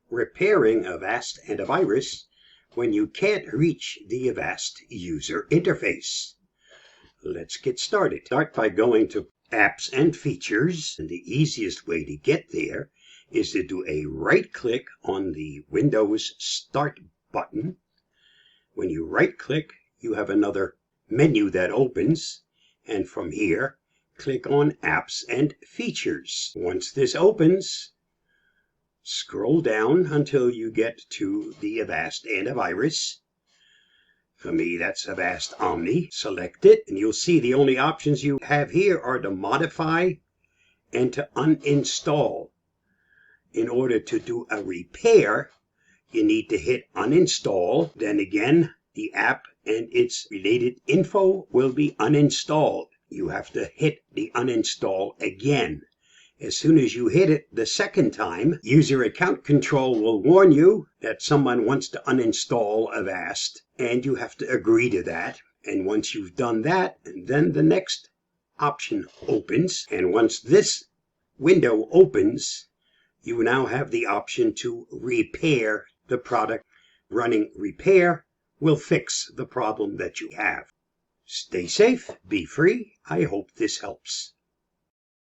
repairing Avast antivirus when you can't reach the Avast user interface. Let's get started. Start by going to Apps and Features, and the easiest way to get there is to do a right click on the Windows Start button. When you right click, you have another menu that opens, and from here click on Apps and Features. Once this opens, scroll down until you get to the Avast antivirus. For me, that's Avast Omni. Select it, and you'll see the only options you have here are to modify and to uninstall. In order to do a repair, you need to hit uninstall. Then again, the app and its related info will be uninstalled. You have to hit the uninstall again. As soon as you hit it the second time, user account control will warn you that someone wants to uninstall Avast, and you have to agree to that. And once you've done that, then the next option opens. And once this window opens, you now have the option to repair the product. Running repair will fix the problem that you have. Stay safe, be free. I hope this helps.